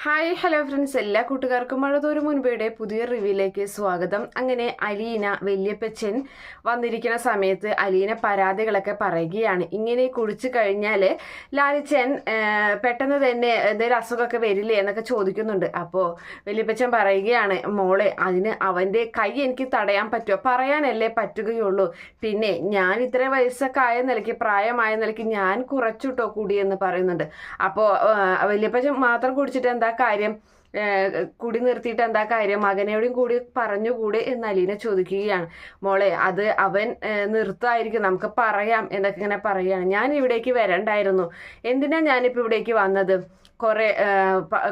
Hi hello friends, എല്ലാ കൂട്ടുകാർക്കും മഴതോരു മുൻപയുടെ പുതിയ റിവ്യൂയിലേക്ക് സ്വാഗതം. അങ്ങനെ അലീന വല്യപ്പച്ചൻ വന്നിരിക്കുന്ന സമയത്ത് അലീന പരാതികളൊക്കെ പറയുകയാണ്. ഇങ്ങനെ കുടിച്ചു കഴിഞ്ഞാൽ ലാലിച്ചൻ പെട്ടെന്ന് തന്നെ എന്തെങ്കിലും അസുഖമൊക്കെ വരില്ലേ എന്നൊക്കെ ചോദിക്കുന്നുണ്ട്. അപ്പോൾ വല്യപ്പച്ചൻ പറയുകയാണ്, മോളെ അതിന് അവൻ്റെ കൈ എനിക്ക് തടയാൻ പറ്റുമോ? പറയാനല്ലേ പറ്റുകയുള്ളൂ. പിന്നെ ഞാൻ ഇത്ര വയസ്സൊക്കെ ആയ നിലയ്ക്ക് പ്രായമായ നിലയ്ക്ക് ഞാൻ കുറച്ചുട്ടോ കൂടിയെന്ന് പറയുന്നുണ്ട്. അപ്പോൾ വല്യപ്പച്ചൻ മാത്രം കുടിച്ചിട്ട് എന്താ കാര്യം, കുടി നിർത്തിയിട്ട് എന്താ കാര്യം, മകനോടും കൂടി പറഞ്ഞുകൂടെ എന്ന് അലീന ചോദിക്കുകയാണ്. മോളെ അത് അവൻ നിർത്തുമായിരിക്കും, നമുക്ക് പറയാം എന്നൊക്കെ ഇങ്ങനെ പറയുകയാണ്. ഞാൻ ഇവിടേക്ക് വരണ്ടായിരുന്നു, എന്തിനാ ഞാനിപ്പോൾ ഇവിടേക്ക് വന്നത്? കുറെ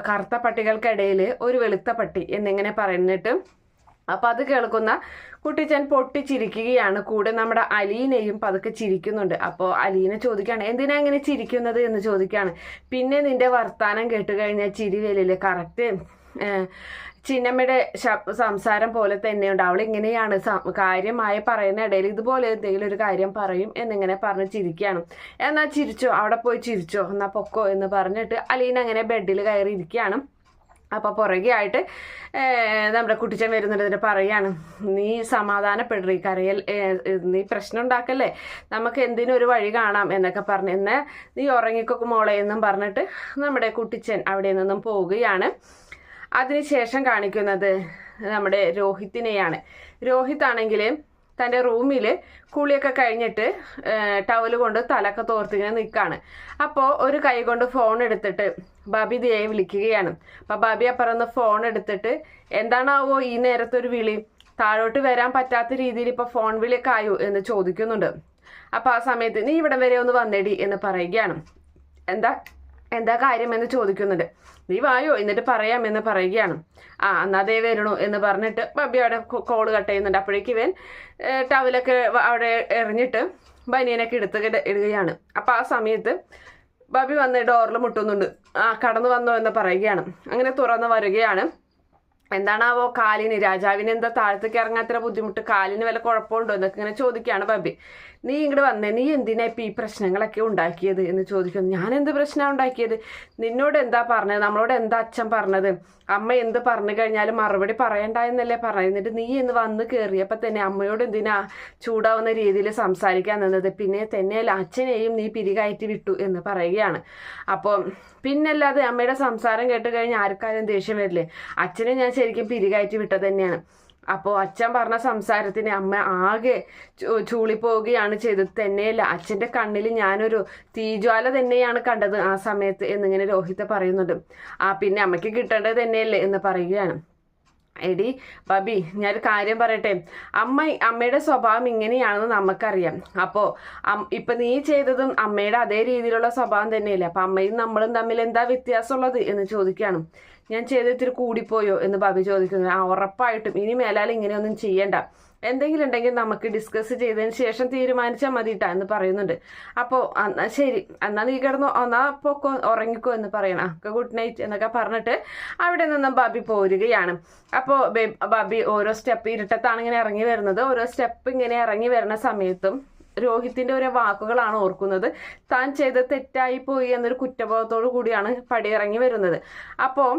കറുത്ത പട്ടികൾക്കിടയിൽ ഒരു വെളുത്ത പട്ടി എന്നിങ്ങനെ പറഞ്ഞിട്ട് അപ്പൊ അത് കേൾക്കുന്ന കുട്ടിച്ചൻ പൊട്ടിച്ചിരിക്കുകയാണ്. കൂടെ നമ്മുടെ അലീനയും പതുക്കെ ചിരിക്കുന്നുണ്ട്. അപ്പോൾ അലീന ചോദിക്കുകയാണ്, എന്തിനാ ഇങ്ങനെ ചിരിക്കുന്നത് എന്ന് ചോദിക്കുകയാണ്. പിന്നെ നിന്റെ വർത്താനം കേട്ട് കഴിഞ്ഞാൽ ചിരി വരില്ലേ? കറക്റ്റ് ചിന്നമ്മയുടെ സംസാരം പോലെ തന്നെയുണ്ട്. അവൾ ഇങ്ങനെയാണ് കാര്യമായി പറയുന്ന ഇടയിൽ ഇതുപോലെ എന്തെങ്കിലും ഒരു കാര്യം പറയും എന്നിങ്ങനെ പറഞ്ഞ് ചിരിക്കുകയാണ്. എന്നാൽ ചിരിച്ചോ, അവിടെ പോയി ചിരിച്ചോ, എന്നാ പൊക്കോ എന്ന് പറഞ്ഞിട്ട് അലീന അങ്ങനെ ബെഡിൽ കയറി ഇരിക്കുകയാണ്. അപ്പോൾ പുറകെ ആയിട്ട് നമ്മുടെ കുട്ടിച്ചൻ വരുന്നുണ്ട്. എന്നിട്ട് പറയാണ്, നീ സമാധാനപ്പെടറി, കരയൽ, നീ പ്രശ്നം ഉണ്ടാക്കല്ലേ, നമുക്ക് എന്തിനൊരു വഴി കാണാം എന്നൊക്കെ പറഞ്ഞ് എന്നാൽ നീ ഉറങ്ങിക്കൊക്കെ മോളെ എന്നും പറഞ്ഞിട്ട് നമ്മുടെ കുട്ടിച്ചൻ അവിടെ നിന്നും പോവുകയാണ്. അതിനുശേഷം കാണിക്കുന്നത് നമ്മുടെ രോഹിത്തിനെയാണ്. രോഹിത് ആണെങ്കിൽ തൻ്റെ റൂമിൽ കുളിയൊക്കെ കഴിഞ്ഞിട്ട് ടവല് കൊണ്ട് തലക്കെ തോർത്തിങ്ങനെ നിൽക്കുകയാണ്. അപ്പോൾ ഒരു കൈ കൊണ്ട് ഫോൺ എടുത്തിട്ട് ബാബി ദേയെ വിളിക്കുകയാണ്. അപ്പം ബാബി അപ്പുറന്ന് ഫോൺ എടുത്തിട്ട് എന്താണാവോ ഈ നേരത്തൊരു വിളി, താഴോട്ട് വരാൻ പറ്റാത്ത രീതിയിൽ ഇപ്പോൾ ഫോൺ വിളിയൊക്കെ ആയോ എന്ന് ചോദിക്കുന്നുണ്ട്. അപ്പോൾ ആ സമയത്ത് നീ ഇവിടെ വരെ ഒന്ന് വന്നേടി എന്ന് പറയുകയാണ്. എന്താ കാര്യം എന്ന് ചോദിക്കുന്നുണ്ട്. നീ വായോ എന്നിട്ട് പറയാം എന്ന് പറയുകയാണ്. എന്നാ അതേ വരണു എന്ന് പറഞ്ഞിട്ട് ബബി അവിടെ കോള് കട്ട് ചെയ്യുന്നുണ്ട്. അപ്പോഴേക്ക് ഇവൻ ടവലൊക്കെ അവിടെ എറിഞ്ഞിട്ട് ബനിയനൊക്കെ ഇടുകയാണ്. അപ്പം ആ സമയത്ത് ബബി വന്ന് ഡോറിൽ മുട്ടുന്നുണ്ട്. കടന്നു വന്നോ എന്ന് പറയുകയാണ്. അങ്ങനെ തുറന്നു വരികയാണ്. എന്താണാവോ കാലിന്, രാജാവിന് എന്താ താഴത്തേക്ക് ഇറങ്ങാത്ര ബുദ്ധിമുട്ട്, കാലിന് വല്ല കുഴപ്പമുണ്ടോ എന്നൊക്കെ ഇങ്ങനെ ചോദിക്കുകയാണ് ബബി. നീ ഇങ്ങോട്ട് വന്നേ, നീ എന്തിനാ ഇപ്പം ഈ പ്രശ്നങ്ങളൊക്കെ ഉണ്ടാക്കിയത് എന്ന് ചോദിക്കുന്നു. ഞാൻ എന്ത് പ്രശ്നമാണ് ഉണ്ടാക്കിയത്? നിന്നോട് എന്താ പറഞ്ഞത്? നമ്മളോട് എന്താ അച്ഛൻ പറഞ്ഞത്? അമ്മ എന്ത് പറഞ്ഞു കഴിഞ്ഞാലും മറുപടി പറയണ്ട എന്നല്ലേ പറഞ്ഞത്? എന്നിട്ട് നീ എന്ന് വന്ന് കയറിയപ്പോൾ തന്നെ അമ്മയോട് എന്തിനാ ചൂടാവുന്ന രീതിയിൽ സംസാരിക്കാൻ നിന്നത്? പിന്നെ തന്നെയല്ല അച്ഛനെയും നീ പിരികയറ്റി വിട്ടു എന്ന് പറയുകയാണ്. അപ്പോൾ പിന്നല്ലാതെ അമ്മയുടെ സംസാരം കേട്ട് കഴിഞ്ഞാൽ ആർക്കാരും ദേഷ്യം വരില്ലേ? അച്ഛനെ ഞാൻ ശരിക്കും പിരികയറ്റി വിട്ടത് തന്നെയാണ്. അപ്പോൾ അച്ഛൻ പറഞ്ഞ സംസാരത്തിന് അമ്മ ആകെ ചൂളിപ്പോവുകയാണ് ചെയ്തത്. തന്നെയല്ല അച്ഛൻ്റെ കണ്ണിൽ ഞാനൊരു തീജ്വാല തന്നെയാണ് കണ്ടത് ആ സമയത്ത് എന്നിങ്ങനെ രോഹിത് പറയുന്നുണ്ട്. പിന്നെ അമ്മയ്ക്ക് കിട്ടേണ്ടത് തന്നെയല്ലേ എന്ന് പറയുകയാണ്. എടി ബബി, ഞാനൊരു കാര്യം പറയട്ടെ, അമ്മയുടെ സ്വഭാവം ഇങ്ങനെയാണെന്ന് നമുക്കറിയാം. അപ്പോൾ ഇപ്പം നീ ചെയ്തതും അമ്മയുടെ അതേ രീതിയിലുള്ള സ്വഭാവം തന്നെയല്ലേ? അപ്പം അമ്മയും നമ്മളും തമ്മിൽ എന്താ വ്യത്യാസമുള്ളത് എന്ന് ചോദിക്കുകയാണ്. ഞാൻ ചെയ്തിത്തിരി കൂടിപ്പോയോ എന്ന് ബബി ചോദിക്കുന്നു. ഉറപ്പായിട്ടും ഇനി മേലാൽ ഇങ്ങനെയൊന്നും ചെയ്യണ്ട, എന്തെങ്കിലും ഉണ്ടെങ്കിൽ നമുക്ക് ഡിസ്കസ് ചെയ്തതിന് ശേഷം തീരുമാനിച്ചാൽ മതിട്ടാ എന്ന് പറയുന്നുണ്ട്. അപ്പോൾ എന്നാൽ ശരി, എന്നാൽ നീ കിടന്നോ, എന്നാ പൊക്കോ, ഉറങ്ങിക്കോ എന്ന് പറയണം. ഗുഡ് നൈറ്റ് എന്നൊക്കെ പറഞ്ഞിട്ട് അവിടെ നിന്നും ബബി പോരുകയാണ്. അപ്പോൾ ബബി ഓരോ സ്റ്റെപ്പ്, ഇരുട്ടത്താണ് ഇങ്ങനെ ഇറങ്ങി വരുന്നത്, ഓരോ സ്റ്റെപ്പ് ഇങ്ങനെ ഇറങ്ങി വരുന്ന സമയത്തും രോഹിത്തിന്റെ ഓരോ വാക്കുകളാണ് ഓർക്കുന്നത്. താൻ ചെയ്ത് തെറ്റായി പോയി എന്നൊരു കുറ്റബോധത്തോടു കൂടിയാണ് പടിയിറങ്ങി വരുന്നത്. അപ്പോൾ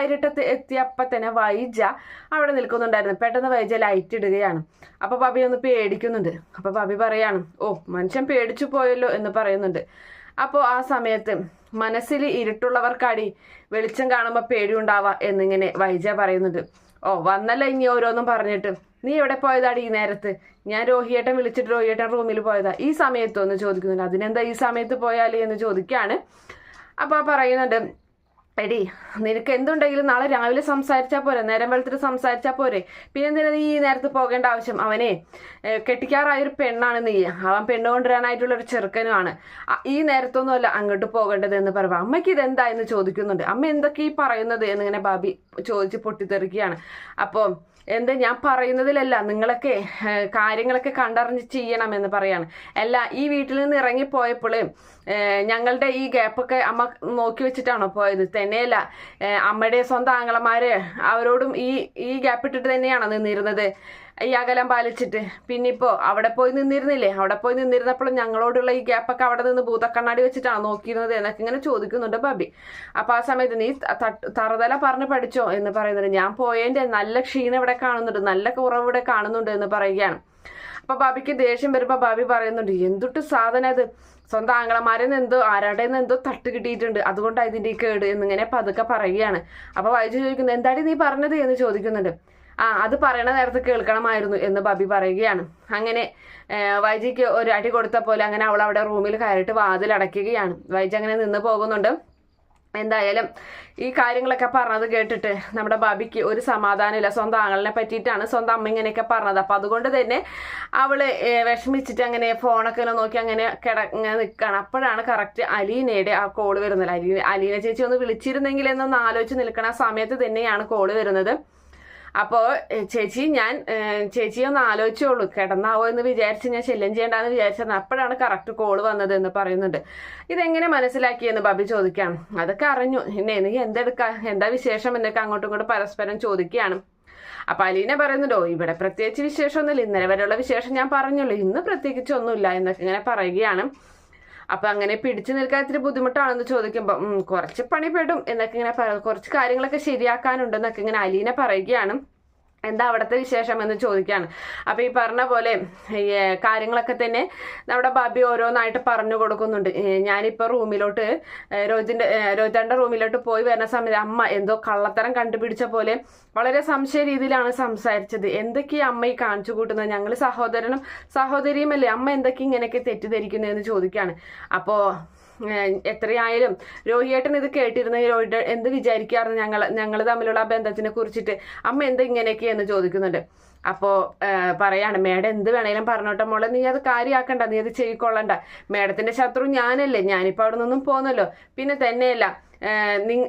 ഇരുട്ടത്ത് എത്തിയപ്പോൾ തന്നെ വൈജ അവിടെ നിൽക്കുന്നുണ്ടായിരുന്നു. പെട്ടെന്ന് വൈജ ലൈറ്റ് ഇടുകയാണ്. അപ്പോൾ ബബി ഒന്ന് പേടിക്കുന്നുണ്ട്. അപ്പോൾ ബബി പറയാണ്, മനുഷ്യൻ പേടിച്ചു പോയല്ലോ എന്ന് പറയുന്നുണ്ട്. അപ്പോൾ ആ സമയത്ത് മനസ്സിൽ ഇരുട്ടുള്ളവർക്കടി വെളിച്ചം കാണുമ്പോൾ പേടിയുണ്ടാവാം എന്നിങ്ങനെ വൈജ പറയുന്നുണ്ട്. വന്നല്ല ഇനി ഓരോന്നും പറഞ്ഞിട്ട്, നീ എവിടെ പോയതാടി ഈ നേരത്ത്? ഞാൻ രോഹിയേട്ടൻ വിളിച്ചിട്ട് രോഹിയേട്ടൻ റൂമിൽ പോയതാ ഈ സമയത്തോ എന്ന് ചോദിക്കുന്നുണ്ട്. അതിനെന്താ ഈ സമയത്ത് പോയാലേ എന്ന് ചോദിക്കുകയാണ്. അപ്പോൾ പറയുന്നുണ്ട്, എടി നിനക്ക് എന്തുണ്ടെങ്കിലും നാളെ രാവിലെ സംസാരിച്ചാൽ പോരെ, നേരം വെളുത്തിട്ട് സംസാരിച്ചാൽ പോരെ, പിന്നെ എന്തിനാ നീ ഈ നേരത്ത് പോകേണ്ട ആവശ്യം? അവനെ കെട്ടിക്കാറായൊരു പെണ്ണാണ് നീ, അവൻ പെണ്ണ് കൊണ്ടുവരാനായിട്ടുള്ളൊരു ചെറുക്കനുമാണ്. ഈ നേരത്തൊന്നുമല്ല അങ്ങോട്ട് പോകേണ്ടത് എന്ന് പറയുമ്പോൾ അമ്മയ്ക്ക് ഇതെന്താ എന്ന് ചോദിക്കുന്നുണ്ട്. അമ്മ എന്തൊക്കെ ഈ പറയുന്നത് എന്നിങ്ങനെ ബാബി ചോദിച്ച് പൊട്ടിത്തെറിക്കുകയാണ്. അപ്പോൾ ഞാൻ പറയുന്നതിലല്ല, നിങ്ങളൊക്കെ കാര്യങ്ങളൊക്കെ കണ്ടറിഞ്ഞ് ചെയ്യണമെന്ന് പറയാണ്. അല്ല, ഈ വീട്ടിൽ നിന്ന് ഇറങ്ങിപ്പോയപ്പോൾ ഞങ്ങളുടെ ഈ ഗ്യാപ്പൊക്കെ അമ്മ നോക്കി വെച്ചിട്ടാണോ പോയത്? തന്നെയല്ല, അമ്മയുടെ സ്വന്തം ആങ്ങളമാര് അവരോടും ഈ ഗ്യാപ്പ് ഇട്ടിട്ട് തന്നെയാണോ നിന്നിരുന്നത്, ഈ അകലം പാലിച്ചിട്ട്? പിന്നിപ്പോ അവിടെ പോയി നിന്നിരുന്നില്ലേ? അവിടെ പോയി നിന്നിരുന്നപ്പോഴും ഞങ്ങളോടുള്ള ഈ ഗ്യാപ്പൊക്കെ അവിടെ നിന്ന് ഭൂതക്കണ്ണാടി വെച്ചിട്ടാണ് നോക്കിയിരുന്നത് എന്നൊക്കെ ഇങ്ങനെ ചോദിക്കുന്നുണ്ട് ബബി. അപ്പൊ ആ സമയത്ത് നീ തറുതല പറഞ്ഞ് പഠിച്ചോ എന്ന് പറയുന്നുണ്ട്. ഞാൻ പോയതിന്റെ നല്ല ക്ഷീണം ഇവിടെ കാണുന്നുണ്ട്, നല്ല കുറവ് ഇവിടെ കാണുന്നുണ്ട് എന്ന് പറയുകയാണ്. അപ്പൊ ബാബിക്ക് ദേഷ്യം വരുമ്പോ ബാബി പറയുന്നുണ്ട്, എന്തൊട്ട് സാധനം അത്, സ്വന്തം ആങ്ങളമാരിൽ നിന്ന് എന്തോ ആരാടെ നിന്ന് എന്തോ തട്ട് കിട്ടിയിട്ടുണ്ട്, അതുകൊണ്ടാണ് ഇതിന്റെ ഈ കേട് എന്നിങ്ങനെ പതുക്കെ പറയുകയാണ്. അപ്പൊ വൈജു ചോദിക്കുന്നത്, എന്താടി നീ പറഞ്ഞത് എന്ന് ചോദിക്കുന്നുണ്ട്. അത് പറയണ നേരത്തെ കേൾക്കണമായിരുന്നു എന്ന് ബബി പറയുകയാണ്. അങ്ങനെ വൈജിക്ക് ഒരു അടി കൊടുത്ത പോലെ അങ്ങനെ അവൾ അവിടെ റൂമിൽ കയറിയിട്ട് വാതിലടയ്ക്കുകയാണ്. വൈജി അങ്ങനെ നിന്ന് പോകുന്നുണ്ട്. എന്തായാലും ഈ കാര്യങ്ങളൊക്കെ പറഞ്ഞത് കേട്ടിട്ട് നമ്മുടെ ബബിക്ക് ഒരു സമാധാനമില്ല. സ്വന്തം ആങ്ങളിനെ പറ്റിയിട്ടാണ് സ്വന്തം അമ്മ ഇങ്ങനെയൊക്കെ പറഞ്ഞത്. അപ്പൊ അതുകൊണ്ട് തന്നെ അവള് വിഷമിച്ചിട്ട് അങ്ങനെ ഫോണൊക്കെ നോക്കി അങ്ങനെ ഇങ്ങനെ നിൽക്കുകയാണ്. അപ്പോഴാണ് കറക്റ്റ് അലീനയുടെ ആ കോള് വരുന്നത്. അലീന ചേച്ചി ഒന്ന് വിളിച്ചിരുന്നെങ്കിൽ എന്നൊന്ന് ആലോചിച്ച് നിൽക്കണ സമയത്ത് തന്നെയാണ് കോള് വരുന്നത്. അപ്പോൾ ചേച്ചിയെ ഒന്ന് ആലോചിച്ചോളൂ, കിടന്നാവോ എന്ന് വിചാരിച്ച് ഞാൻ ശല്യം ചെയ്യേണ്ടെന്ന് വിചാരിച്ചത്. അപ്പോഴാണ് കറക്റ്റ് കോള് വന്നത് എന്ന് പറയുന്നുണ്ട്. ഇതെങ്ങനെ മനസ്സിലാക്കിയെന്ന് ബബി ചോദിക്കുകയാണ്. അതൊക്കെ അറിഞ്ഞു, പിന്നെ നീ എന്താ വിശേഷം എന്നൊക്കെ അങ്ങോട്ടും ഇങ്ങോട്ടും പരസ്പരം ചോദിക്കുകയാണ്. അപ്പൊ അലീന പറയുന്നുണ്ടോ, ഇവിടെ പ്രത്യേകിച്ച് വിശേഷമൊന്നുമില്ല, ഇന്നലെ വരെയുള്ള വിശേഷം ഞാൻ പറഞ്ഞുള്ളൂ, ഇന്ന് പ്രത്യേകിച്ച് ഒന്നുമില്ല എന്നൊക്കെ ഇങ്ങനെ പറയുകയാണ്. അപ്പൊ അങ്ങനെ പിടിച്ചു നിൽക്കാൻ ഇത്തിരി ബുദ്ധിമുട്ടാണെന്ന് ചോദിക്കുമ്പോ കുറച്ച് പണി പെടും എന്നൊക്കെ ഇങ്ങനെ കുറച്ച് കാര്യങ്ങളൊക്കെ ശരിയാക്കാനുണ്ടെന്നൊക്കെ ഇങ്ങനെ അലീന പറയുകയാണ്. എന്താ അവിടുത്തെ വിശേഷം എന്ന് ചോദിക്കുകയാണ്. അപ്പൊ ഈ പറഞ്ഞ പോലെ കാര്യങ്ങളൊക്കെ നമ്മുടെ ബബി ഓരോന്നായിട്ട് പറഞ്ഞു കൊടുക്കുന്നുണ്ട്. ഞാനിപ്പോ റൂമിലോട്ട് രോഹിതന്റെ റൂമിലോട്ട് പോയി വരുന്ന സമയത്ത് അമ്മ എന്തോ കള്ളത്തരം കണ്ടുപിടിച്ച പോലെ വളരെ സംശയ രീതിയിലാണ് സംസാരിച്ചത്. എന്തൊക്കെയാ അമ്മ ഈ കാണിച്ചു കൂട്ടുന്നത്? ഞങ്ങൾ സഹോദരനും സഹോദരിയുമല്ലേ, അമ്മ എന്തൊക്കെ ഇങ്ങനെയൊക്കെ തെറ്റിദ്ധരിക്കുന്നതെന്ന് ചോദിക്കുകയാണ്. അപ്പോ എത്രയായാലും രോഹിയേട്ടൻ ഇത് കേട്ടിരുന്നെങ്കിൽ രോഹിട്ട് എന്ത് വിചാരിക്കാറുണ്ട് ഞങ്ങൾ തമ്മിലുള്ള ആ ബന്ധത്തിനെ കുറിച്ചിട്ട്? അമ്മ എന്താ ഇങ്ങനെയൊക്കെയെന്ന് ചോദിക്കുന്നുണ്ട്. അപ്പോ പറയാണ്, മേഡം എന്ത് വേണേലും പറഞ്ഞോട്ടെ മോളെ, നീ അത് കാര്യമാക്കണ്ട, നീ അത് ചെയ്യിക്കൊള്ളണ്ട, മേഡത്തിന്റെ ശത്രു ഞാനല്ലേ, ഞാനിപ്പോ അവിടെ നിന്നും പോന്നല്ലോ. പിന്നെ തന്നെയല്ല,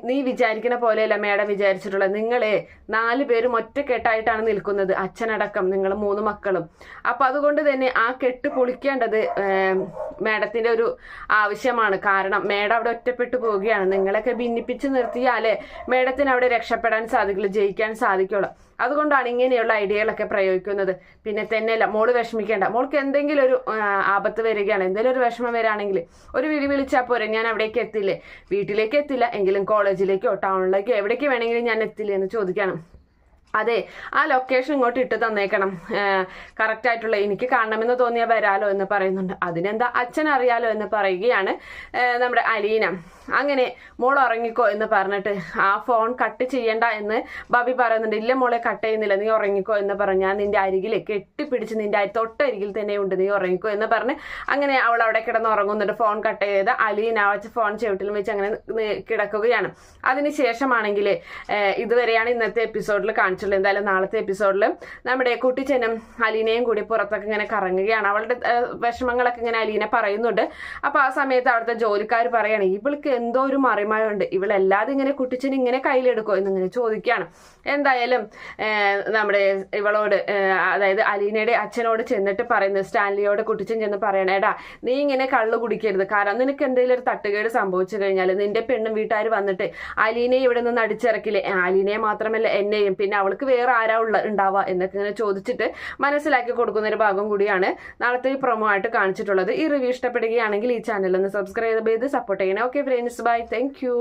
നീ വിചാരിക്കുന്ന പോലെയല്ല മേഡം വിചാരിച്ചിട്ടുള്ളത്. നിങ്ങളെ 4 പേരും ഒറ്റക്കെട്ടായിട്ടാണ് നിൽക്കുന്നത്, അച്ഛനടക്കം, നിങ്ങൾ 3 മക്കളും. അപ്പൊ അതുകൊണ്ട് തന്നെ ആ കെട്ട് പൊളിക്കേണ്ടത് മേഡത്തിന്റെ ഒരു ആവശ്യമാണ്. കാരണം മേഡം അവിടെ ഒറ്റപ്പെട്ടു പോവുകയാണ്. നിങ്ങളൊക്കെ ഭിന്നിപ്പിച്ച് നിർത്തിയാലേ മേഡത്തിന് അവിടെ രക്ഷപ്പെടാൻ സാധിക്കുള്ളൂ, ജയിക്കാൻ സാധിക്കുള്ളൂ. അതുകൊണ്ടാണ് ഇങ്ങനെയുള്ള ഐഡിയകളൊക്കെ പ്രയോഗിക്കുന്നത്. പിന്നെ തന്നെയല്ല, മോള് വിഷമിക്കേണ്ട, മോൾക്ക് എന്തെങ്കിലും ഒരു ആപത്ത് വരികയാണ്, എന്തെങ്കിലും ഒരു വിഷമം വരികയാണെങ്കിൽ ഒരു വിളിച്ചാൽ പോരെ, ഞാൻ അവിടേക്ക് എത്തില്ലേ? വീട്ടിലേക്ക് എത്തില്ല എങ്കിലും കോളേജിലേക്കോ ടൗണിലേക്കോ എവിടേക്ക് വേണമെങ്കിലും ഞാൻ എത്തില്ലേ എന്ന് ചോദിക്കണം. അതെ, ആ ലൊക്കേഷൻ ഇങ്ങോട്ട് ഇട്ട് തന്നേക്കണം, കറക്റ്റ് ആയിട്ടുള്ള, എനിക്ക് കാണണമെന്ന് തോന്നിയാൽ വരാലോ എന്ന് പറയുന്നുണ്ട്. അതിനെന്താ, അച്ഛൻ അറിയാലോ എന്ന് പറയുകയാണ് നമ്മുടെ അലീന. അങ്ങനെ മോൾ ഉറങ്ങിക്കോ എന്ന് പറഞ്ഞിട്ട് ആ ഫോൺ കട്ട് ചെയ്യണ്ട എന്ന് ബബി പറയുന്നുണ്ട്. ഇല്ല മോളെ, കട്ട് ചെയ്യുന്നില്ല, നീ ഉറങ്ങിക്കോ എന്ന് പറഞ്ഞു. ഞാൻ നിന്റെ അരികിൽ കെട്ടിപ്പിടിച്ച് നിന്റെ തൊട്ടരികിൽ തന്നെ ഉണ്ട്, നീ ഉറങ്ങിക്കോ എന്ന് പറഞ്ഞ് അങ്ങനെ അവൾ അവിടെ കിടന്ന് ഉറങ്ങുന്നുണ്ട്. ഫോൺ കട്ട് ചെയ്ത് അലീന വെച്ച് ഫോൺ ചവിട്ടിൽ വെച്ച് അങ്ങനെ കിടക്കുകയാണ്. അതിനുശേഷമാണെങ്കിൽ ഇതുവരെയാണ് ഇന്നത്തെ എപ്പിസോഡിൽ കാണിച്ചുള്ളത്. എന്തായാലും നാളത്തെ എപ്പിസോഡിൽ നമ്മുടെ കുട്ടിച്ചനും അലീനയും കൂടി പുറത്തൊക്കെ ഇങ്ങനെ കറങ്ങുകയാണ്. അവളുടെ വിഷമങ്ങളൊക്കെ ഇങ്ങനെ അലീന പറയുന്നുണ്ട്. അപ്പൊ ആ സമയത്ത് അവിടുത്തെ ജോലിക്കാർ പറയാണ്, ഇവൾക്ക് എന്തോ ഒരു മറിമായുണ്ട്, ഇവളല്ലാതെ ഇങ്ങനെ കുട്ടിച്ചൻ ഇങ്ങനെ കയ്യിലെടുക്കോ എന്നിങ്ങനെ ചോദിക്കുകയാണ്. എന്തായാലും നമ്മുടെ ഇവളോട്, അതായത് അലീനയുടെ അച്ഛനോട് ചെന്നിട്ട് പറയുന്നത്, സ്റ്റാൻലിയോട് കുട്ടിച്ചൻ ചെന്ന് പറയണേ, എടാ നീ ഇങ്ങനെ കള്ളു കുടിക്കരുത്, കാരണം നിനക്ക് എന്തെങ്കിലും ഒരു തട്ടുകേട് സംഭവിച്ചു കഴിഞ്ഞാൽ നിന്റെ പെണ്ണും വീട്ടുകാർ വന്നിട്ട് അലീനയെ ഇവിടെ നിന്ന് അടിച്ചിറക്കില്ലേ, അലീനയെ മാത്രമല്ല എന്നെയും, പിന്നെ അവൾക്ക് വേറെ ആരാ ഉണ്ടാവുക എന്നൊക്കെ ഇങ്ങനെ ചോദിച്ചിട്ട് മനസ്സിലാക്കി കൊടുക്കുന്ന ഒരു ഭാഗം കൂടിയാണ് നാളത്തെ ഈ പ്രൊമോ ആയിട്ട് കാണിച്ചിട്ടുള്ളത്. ഈ റിവ്യൂ ഇഷ്ടപ്പെടുകയാണെങ്കിൽ ഈ ചാനൽ ഒന്ന് സബ്സ്ക്രൈബ് ചെയ്ത് സപ്പോർട്ട് ചെയ്യണേ. Okay friends, bye, thank U.